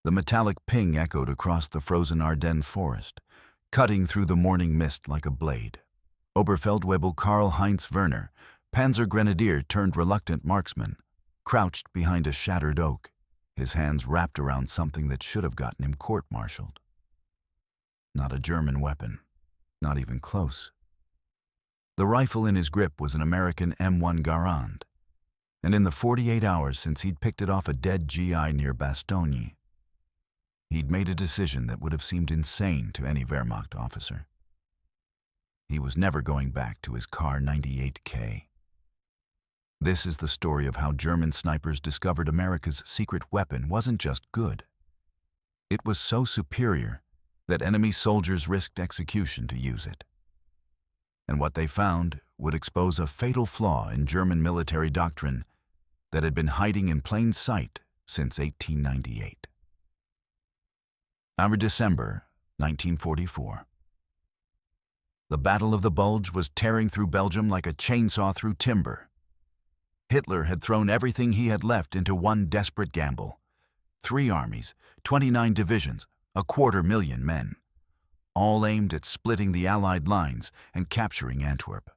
The metallic ping echoed across the frozen Ardennes forest, cutting through the morning mist like a blade. Oberfeldwebel Karl-Heinz Werner, Panzer Grenadier turned reluctant marksman, crouched behind a shattered oak, his hands wrapped around something that should have gotten him court-martialed. Not a German weapon, not even close. The rifle in his grip was an American M1 Garand, and in the 48 hours since he'd picked it off a dead GI near Bastogne, he'd made a decision that would have seemed insane to any Wehrmacht officer. He was never going back to his Kar98ks. This is the story of how German snipers discovered America's secret weapon wasn't just good. It was so superior that enemy soldiers risked execution to use it. And what they found would expose a fatal flaw in German military doctrine that had been hiding in plain sight since 1898. Our December 1944. The Battle of the Bulge was tearing through Belgium like a chainsaw through timber. Hitler had thrown everything he had left into one desperate gamble. 3 armies, 29 divisions, 250,000 men, all aimed at splitting the Allied lines and capturing Antwerp.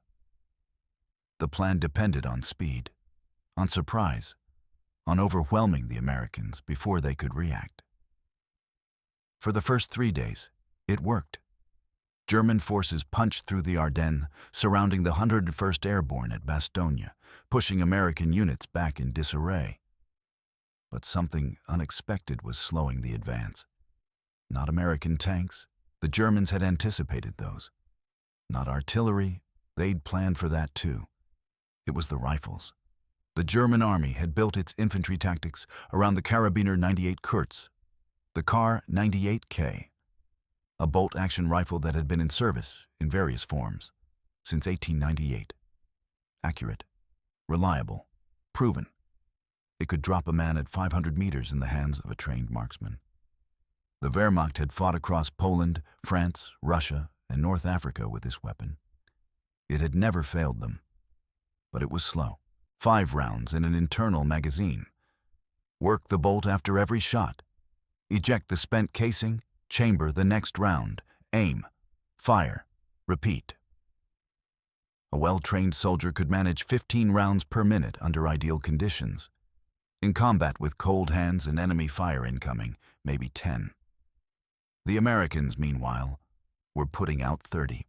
The plan depended on speed, on surprise, on overwhelming the Americans before they could react. For the first 3 days, it worked. German forces punched through the Ardennes, surrounding the 101st Airborne at Bastogne, pushing American units back in disarray. But something unexpected was slowing the advance. Not American tanks. The Germans had anticipated those. Not artillery. They'd planned for that too. It was the rifles. The German army had built its infantry tactics around the Karabiner 98 Kurz, the Kar98ks, a bolt-action rifle that had been in service in various forms since 1898. Accurate, reliable, proven. It could drop a man at 500 meters in the hands of a trained marksman. The Wehrmacht had fought across Poland, France, Russia, and North Africa with this weapon. It had never failed them. But it was slow. 5 rounds in an internal magazine. Work the bolt after every shot. Eject the spent casing, chamber the next round, aim, fire, repeat. A well-trained soldier could manage 15 rounds per minute under ideal conditions. In combat with cold hands and enemy fire incoming, maybe 10. The Americans, meanwhile, were putting out 30.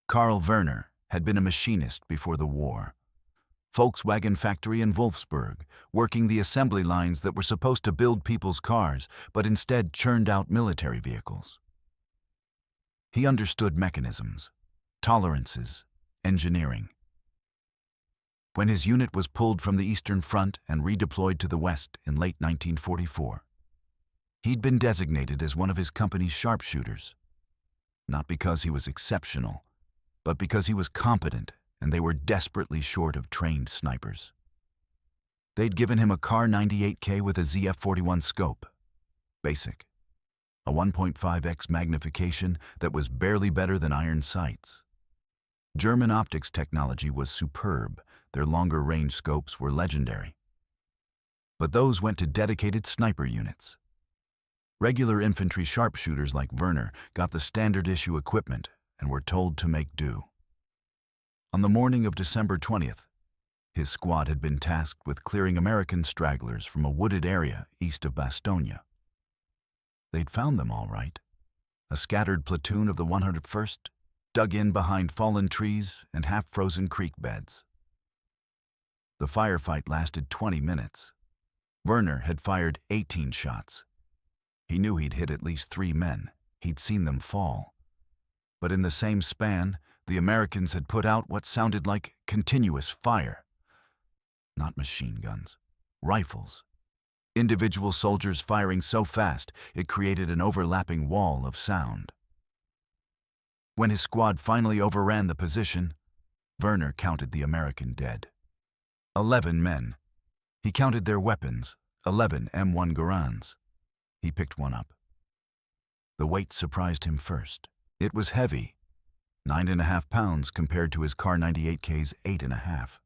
Karl Werner had been a machinist before the war. Volkswagen factory in Wolfsburg, working the assembly lines that were supposed to build people's cars, but instead churned out military vehicles. He understood mechanisms, tolerances, engineering. When his unit was pulled from the Eastern Front and redeployed to the West in late 1944, he'd been designated as one of his company's sharpshooters, not because he was exceptional, but because he was competent and they were desperately short of trained snipers. They'd given him a Kar98ks with a ZF-41 scope, basic, a 1.5x magnification that was barely better than iron sights. German optics technology was superb. Their longer-range scopes were legendary. But those went to dedicated sniper units. Regular infantry sharpshooters like Werner got the standard-issue equipment and were told to make do. On the morning of December 20th, his squad had been tasked with clearing American stragglers from a wooded area east of Bastogne. They'd found them all right. A scattered platoon of the 101st, dug in behind fallen trees and half-frozen creek beds. The firefight lasted 20 minutes. Werner had fired 18 shots. He knew he'd hit at least 3 men. He'd seen them fall. But in the same span, the Americans had put out what sounded like continuous fire. Not machine guns, rifles. Individual soldiers firing so fast it created an overlapping wall of sound. When his squad finally overran the position, Werner counted the American dead. 11 men. He counted their weapons, 11 M1 Garands. He picked one up. The weight surprised him first. It was heavy, 9.5 pounds compared to his Kar98ks' 8.5.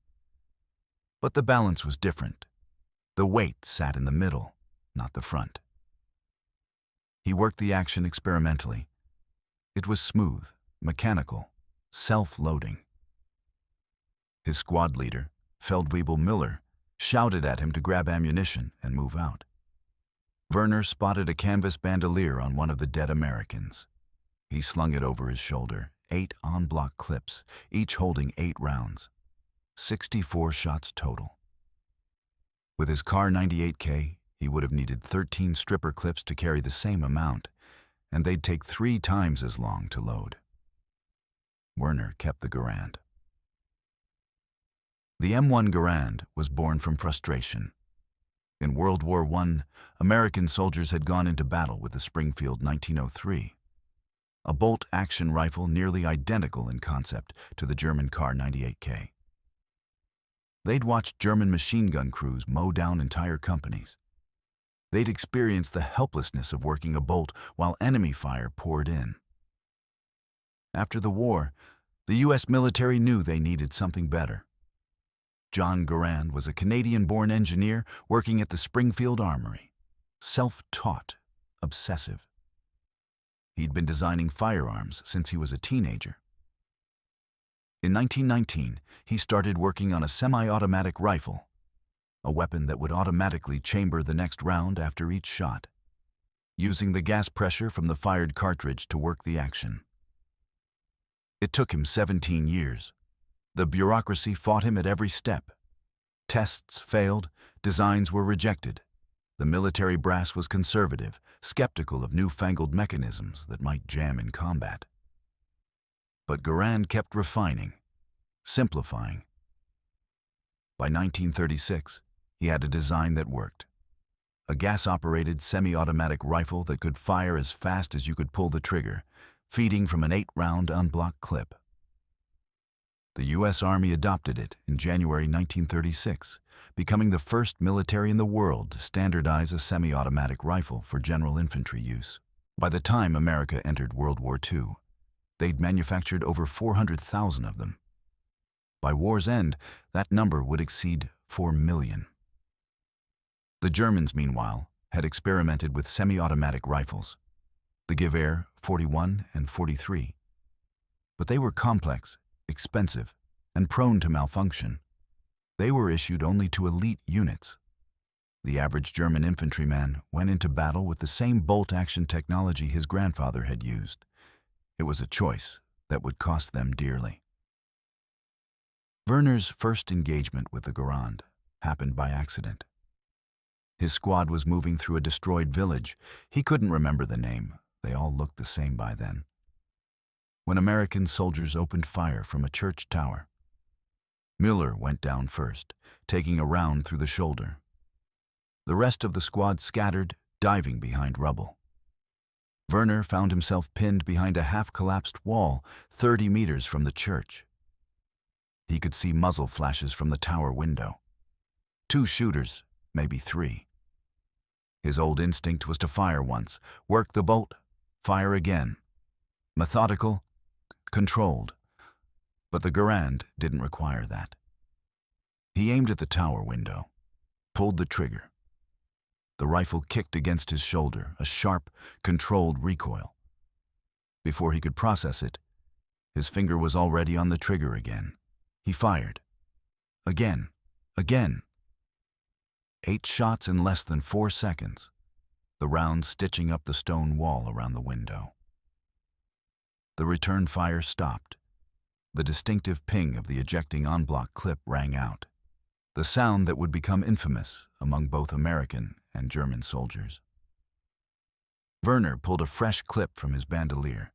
But the balance was different. The weight sat in the middle, not the front. He worked the action experimentally. It was smooth, mechanical, self-loading. His squad leader, Feldwebel Miller, shouted at him to grab ammunition and move out. Werner spotted a canvas bandolier on one of the dead Americans. He slung it over his shoulder, 8 en-bloc clips, each holding 8 rounds. 64 shots total. With his Kar98ks, he would have needed 13 stripper clips to carry the same amount, and they'd take 3 times as long to load. Werner kept the Garand. The M1 Garand was born from frustration. In World War I, American soldiers had gone into battle with the Springfield 1903, a bolt-action rifle nearly identical in concept to the German Kar98ks. They'd watched German machine gun crews mow down entire companies. They'd experienced the helplessness of working a bolt while enemy fire poured in. After the war, the U.S. military knew they needed something better. John Garand was a Canadian-born engineer working at the Springfield Armory, self-taught, obsessive. He'd been designing firearms since he was a teenager. In 1919, he started working on a semi-automatic rifle, a weapon that would automatically chamber the next round after each shot, using the gas pressure from the fired cartridge to work the action. It took him 17 years. The bureaucracy fought him at every step. Tests failed, designs were rejected. The military brass was conservative, skeptical of newfangled mechanisms that might jam in combat. But Garand kept refining, simplifying. By 1936, he had a design that worked. A gas-operated semi-automatic rifle that could fire as fast as you could pull the trigger, feeding from an 8-round en-bloc clip. The U.S. Army adopted it in January 1936, becoming the first military in the world to standardize a semi-automatic rifle for general infantry use. By the time America entered World War II, they'd manufactured over 400,000 of them. By war's end, that number would exceed 4 million. The Germans, meanwhile, had experimented with semi-automatic rifles, the Gewehr 41 and 43. But they were complex, expensive, and prone to malfunction. They were issued only to elite units. The average German infantryman went into battle with the same bolt-action technology his grandfather had used. It was a choice that would cost them dearly. Werner's first engagement with the Garand happened by accident. His squad was moving through a destroyed village. He couldn't remember the name. They all looked the same by then. When American soldiers opened fire from a church tower, Miller went down first, taking a round through the shoulder. The rest of the squad scattered, diving behind rubble. Werner found himself pinned behind a half-collapsed wall 30 meters from the church. He could see muzzle flashes from the tower window. 2 shooters, maybe 3. His old instinct was to fire once, work the bolt, fire again. Methodical, controlled. But the Garand didn't require that. He aimed at the tower window, pulled the trigger. The rifle kicked against his shoulder, a sharp, controlled recoil. Before he could process it, his finger was already on the trigger again. He fired. Again. Again. 8 shots in less than 4 seconds, the rounds stitching up the stone wall around the window. The return fire stopped. The distinctive ping of the ejecting en-bloc clip rang out, the sound that would become infamous among both American and German soldiers. Werner pulled a fresh clip from his bandolier,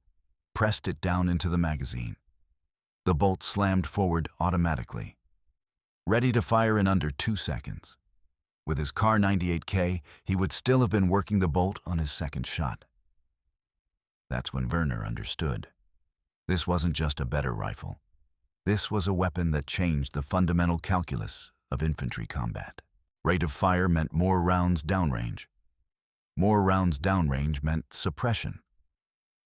pressed it down into the magazine. The bolt slammed forward automatically, ready to fire in under 2 seconds. With his Kar98ks, he would still have been working the bolt on his second shot. That's when Werner understood. This wasn't just a better rifle. This was a weapon that changed the fundamental calculus of infantry combat. Rate of fire meant more rounds downrange. More rounds downrange meant suppression.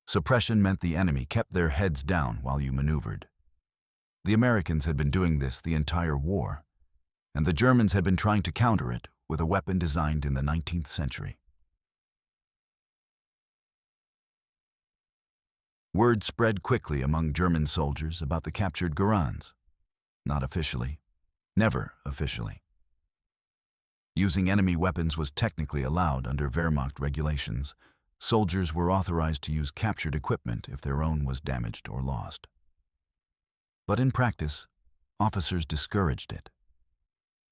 Suppression meant the enemy kept their heads down while you maneuvered. The Americans had been doing this the entire war, and the Germans had been trying to counter it with a weapon designed in the 19th century. Word spread quickly among German soldiers about the captured Garands. Not officially. Never officially. Using enemy weapons was technically allowed under Wehrmacht regulations. Soldiers were authorized to use captured equipment if their own was damaged or lost. But in practice, officers discouraged it.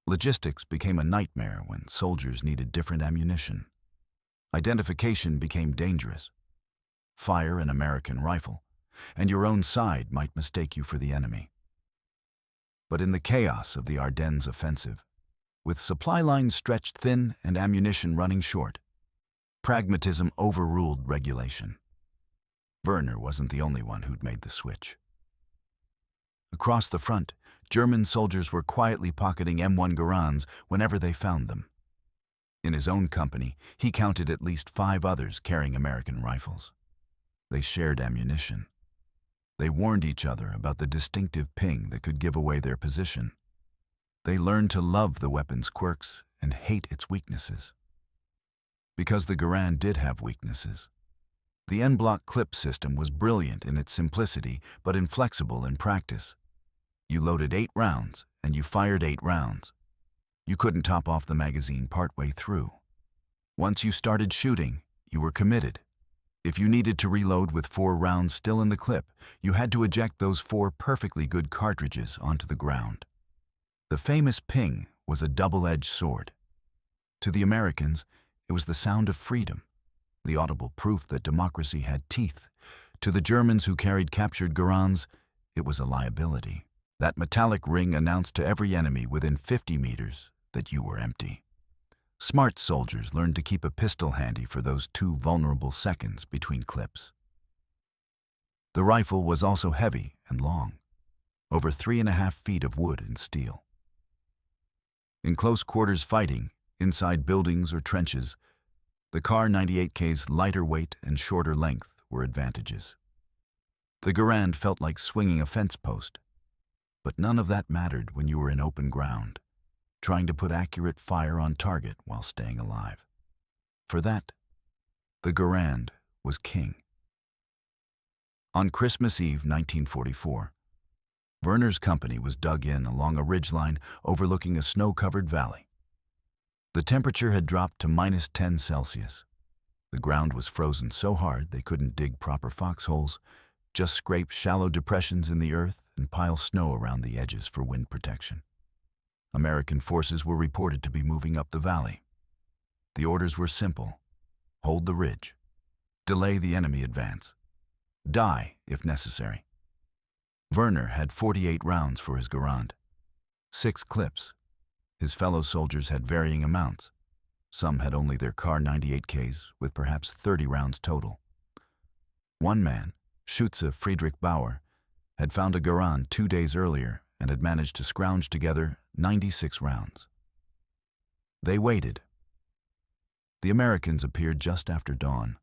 Logistics became a nightmare when soldiers needed different ammunition. Identification became dangerous. Fire an American rifle, and your own side might mistake you for the enemy. But in the chaos of the Ardennes offensive, with supply lines stretched thin and ammunition running short, pragmatism overruled regulation. Werner wasn't the only one who'd made the switch. Across the front, German soldiers were quietly pocketing M1 Garands whenever they found them. In his own company, he counted at least 5 others carrying American rifles. They shared ammunition. They warned each other about the distinctive ping that could give away their position. They learned to love the weapon's quirks and hate its weaknesses. Because the Garand did have weaknesses. The N-block clip system was brilliant in its simplicity, but inflexible in practice. You loaded 8 rounds, and you fired 8 rounds. You couldn't top off the magazine partway through. Once you started shooting, you were committed. If you needed to reload with 4 rounds still in the clip, you had to eject those 4 perfectly good cartridges onto the ground. The famous ping was a double-edged sword. To the Americans, it was the sound of freedom, the audible proof that democracy had teeth. To the Germans who carried captured Garands, it was a liability. That metallic ring announced to every enemy within 50 meters that you were empty. Smart soldiers learned to keep a pistol handy for those 2 vulnerable seconds between clips. The rifle was also heavy and long, over 3.5 feet of wood and steel. In close quarters fighting, inside buildings or trenches, the Kar98ks' lighter weight and shorter length were advantages. The Garand felt like swinging a fence post, but none of that mattered when you were in open ground, trying to put accurate fire on target while staying alive. For that, the Garand was king. On Christmas Eve 1944, Werner's company was dug in along a ridgeline overlooking a snow-covered valley. The temperature had dropped to -10 Celsius. The ground was frozen so hard they couldn't dig proper foxholes, just scrape shallow depressions in the earth and pile snow around the edges for wind protection. American forces were reported to be moving up the valley. The orders were simple: hold the ridge, delay the enemy advance, die if necessary. Werner had 48 rounds for his Garand, 6 clips. His fellow soldiers had varying amounts. Some had only their Kar98ks, with perhaps 30 rounds total. One man, Schütze Friedrich Bauer, had found a Garand 2 days earlier and had managed to scrounge together 96 rounds. They waited. The Americans appeared just after dawn,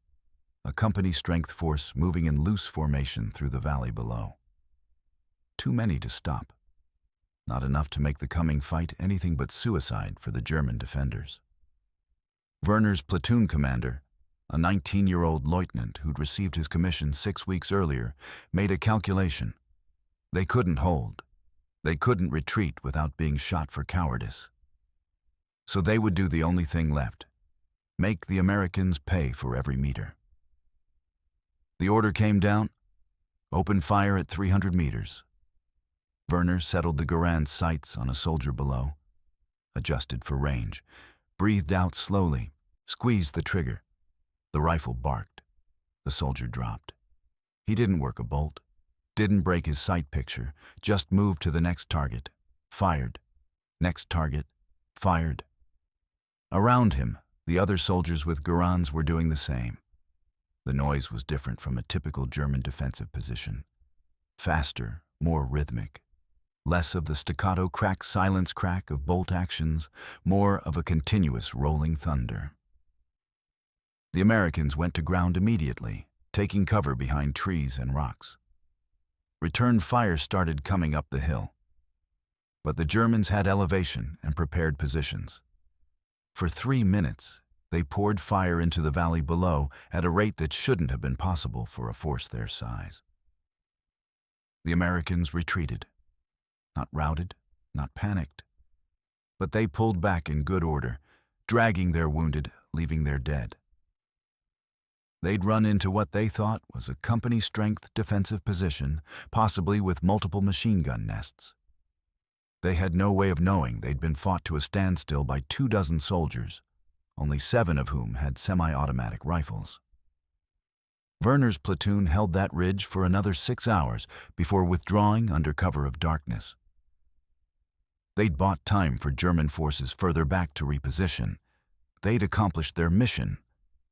a company-strength force moving in loose formation through the valley below. Too many to stop. Not enough to make the coming fight anything but suicide for the German defenders. Werner's platoon commander, a 19-year-old lieutenant who'd received his commission 6 weeks earlier, made a calculation. They couldn't hold. They couldn't retreat without being shot for cowardice. So they would do the only thing left: make the Americans pay for every meter. The order came down: open fire at 300 meters. Werner settled the Garand's sights on a soldier below, adjusted for range, breathed out slowly, squeezed the trigger. The rifle barked. The soldier dropped. He didn't work a bolt, didn't break his sight picture, just moved to the next target, fired. Next target, fired. Around him, the other soldiers with Garands were doing the same. The noise was different from a typical German defensive position. Faster, more rhythmic. Less of the staccato silence crack of bolt actions, more of a continuous rolling thunder. The Americans went to ground immediately, taking cover behind trees and rocks. Return fire started coming up the hill. But the Germans had elevation and prepared positions. For 3 minutes, they poured fire into the valley below at a rate that shouldn't have been possible for a force their size. The Americans retreated, not routed, not panicked, but they pulled back in good order, dragging their wounded, leaving their dead. They'd run into what they thought was a company-strength defensive position, possibly with multiple machine gun nests. They had no way of knowing they'd been fought to a standstill by 24 soldiers, only 7 of whom had semi-automatic rifles. Werner's platoon held that ridge for another 6 hours before withdrawing under cover of darkness. They'd bought time for German forces further back to reposition. They'd accomplished their mission,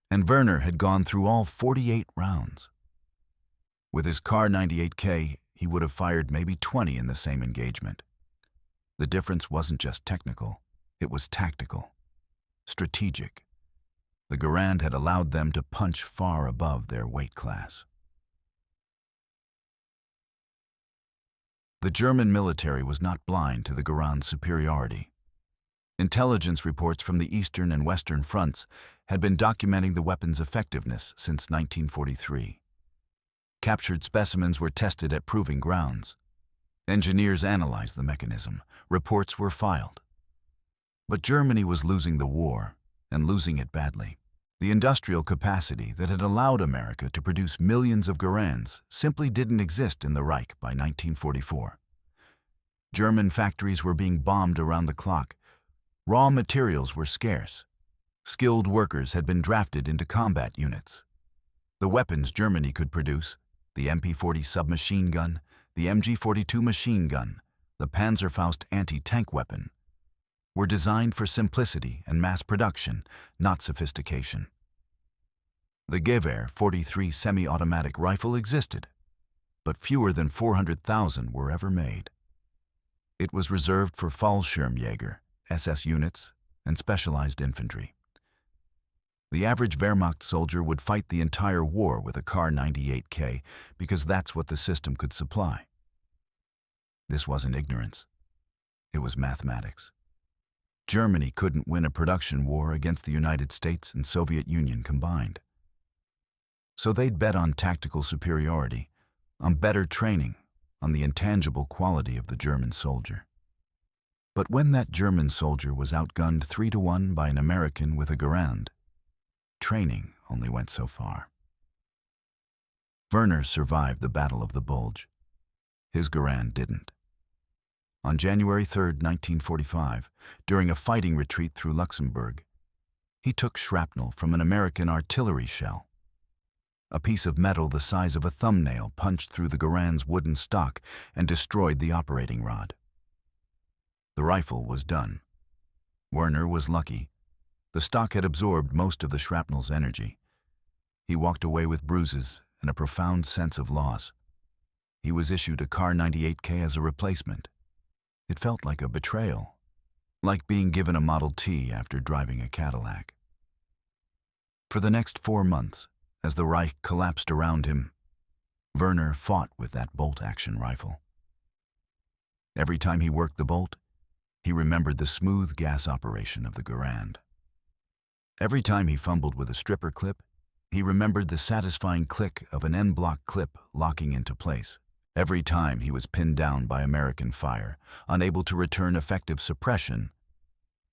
and Werner had gone through all 48 rounds. With his Kar98ks, he would have fired maybe 20 in the same engagement. The difference wasn't just technical, it was tactical, strategic. The Garand had allowed them to punch far above their weight class. The German military was not blind to the Garand's superiority. Intelligence reports from the Eastern and Western fronts had been documenting the weapon's effectiveness since 1943. Captured specimens were tested at proving grounds. Engineers analyzed the mechanism. Reports were filed. But Germany was losing the war, and losing it badly. The industrial capacity that had allowed America to produce millions of Garands simply didn't exist in the Reich by 1944. German factories were being bombed around the clock. Raw materials were scarce. Skilled workers had been drafted into combat units. The weapons Germany could produce, the MP-40 submachine gun, the MG-42 machine gun, the Panzerfaust anti-tank weapon, were designed for simplicity and mass production, not sophistication. The Gewehr 43 semi-automatic rifle existed, but fewer than 400,000 were ever made. It was reserved for Fallschirmjäger, SS units, and specialized infantry. The average Wehrmacht soldier would fight the entire war with a Kar98ks because that's what the system could supply. This wasn't ignorance. It was mathematics. Germany couldn't win a production war against the United States and Soviet Union combined. So they'd bet on tactical superiority, on better training, on the intangible quality of the German soldier. But when that German soldier was outgunned 3-1 by an American with a Garand, training only went so far. Werner survived the Battle of the Bulge. His Garand didn't. On January 3, 1945, during a fighting retreat through Luxembourg, he took shrapnel from an American artillery shell. A piece of metal the size of a thumbnail punched through the Garand's wooden stock and destroyed the operating rod. The rifle was done. Werner was lucky. The stock had absorbed most of the shrapnel's energy. He walked away with bruises and a profound sense of loss. He was issued a Kar98ks as a replacement. It felt like a betrayal, like being given a Model T after driving a Cadillac. For the next 4 months, as the Reich collapsed around him, Werner fought with that bolt-action rifle. Every time he worked the bolt, he remembered the smooth gas operation of the Garand. Every time he fumbled with a stripper clip, he remembered the satisfying click of an N-block clip locking into place. Every time he was pinned down by American fire, unable to return effective suppression,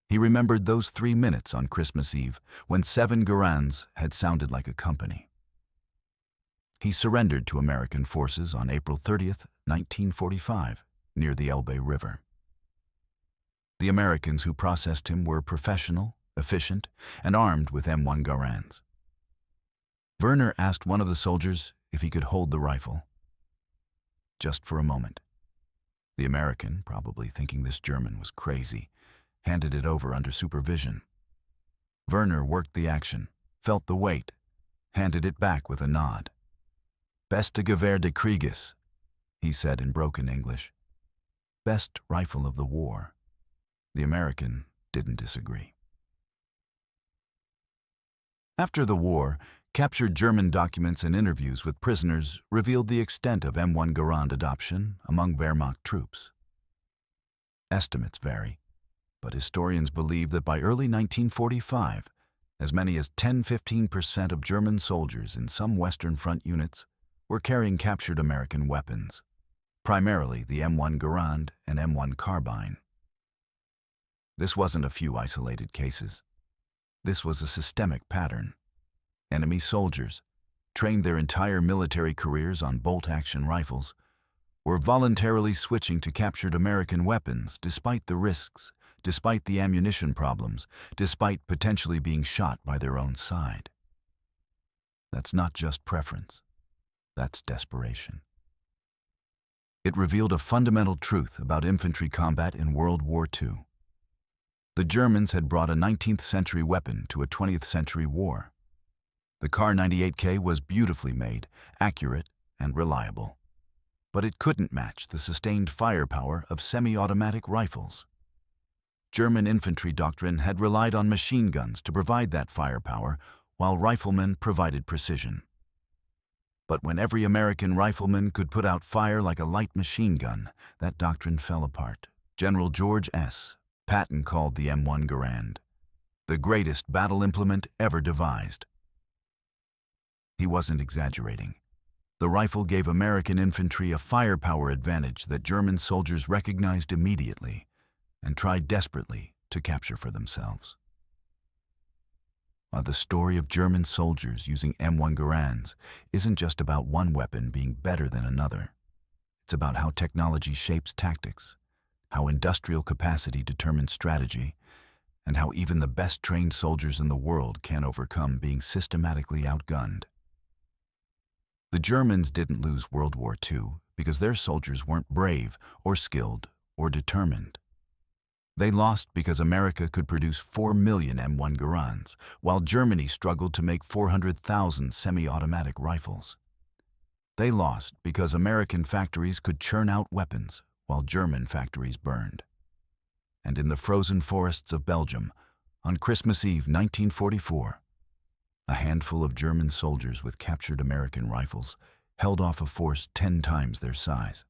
he remembered those 3 minutes on Christmas Eve when 7 Garands had sounded like a company. He surrendered to American forces on April 30th, 1945, near the Elbe River. The Americans who processed him were professional, efficient, and armed with M1 Garands. Werner asked one of the soldiers if he could hold the rifle. Just for a moment. The American, probably thinking this German was crazy, handed it over under supervision. Werner worked the action, felt the weight, handed it back with a nod. "Beste Gewehr des Krieges," he said in broken English. Best rifle of the war. The American didn't disagree. After the war, captured German documents and interviews with prisoners revealed the extent of M1 Garand adoption among Wehrmacht troops. Estimates vary. But historians believe that by early 1945, as many as 10–15% of German soldiers in some Western Front units were carrying captured American weapons, primarily the M1 Garand and M1 carbine. This wasn't a few isolated cases. This was a systemic pattern. Enemy soldiers, trained their entire military careers on bolt-action rifles, were voluntarily switching to captured American weapons despite the risks, despite the ammunition problems, despite potentially being shot by their own side. That's not just preference. That's desperation. It revealed a fundamental truth about infantry combat in World War II. The Germans had brought a 19th century weapon to a 20th century war. The Kar98ks was beautifully made, accurate, and reliable. But it couldn't match the sustained firepower of semi-automatic rifles. German infantry doctrine had relied on machine guns to provide that firepower, while riflemen provided precision. But when every American rifleman could put out fire like a light machine gun, that doctrine fell apart. General George S. Patton called the M1 Garand the greatest battle implement ever devised. He wasn't exaggerating. The rifle gave American infantry a firepower advantage that German soldiers recognized immediately and tried desperately to capture for themselves. The story of German soldiers using M1 Garands isn't just about one weapon being better than another. It's about how technology shapes tactics, how industrial capacity determines strategy, and how even the best trained soldiers in the world can't overcome being systematically outgunned. The Germans didn't lose World War II because their soldiers weren't brave or skilled or determined. They lost because America could produce 4 million M1 Garands, while Germany struggled to make 400,000 semi-automatic rifles. They lost because American factories could churn out weapons, while German factories burned. And in the frozen forests of Belgium, on Christmas Eve 1944, a handful of German soldiers with captured American rifles held off a force 10 times their size.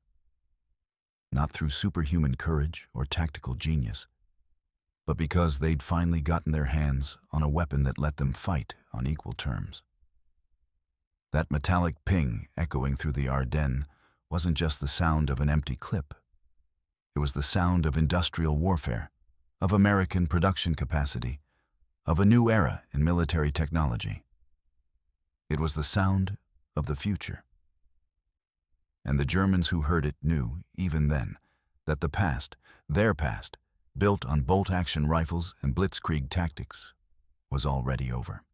Not through superhuman courage or tactical genius, but because they'd finally gotten their hands on a weapon that let them fight on equal terms. That metallic ping echoing through the Ardennes wasn't just the sound of an empty clip. It was the sound of industrial warfare, of American production capacity, of a new era in military technology. It was the sound of the future. And the Germans who heard it knew, even then, that the past, their past, built on bolt-action rifles and blitzkrieg tactics, was already over.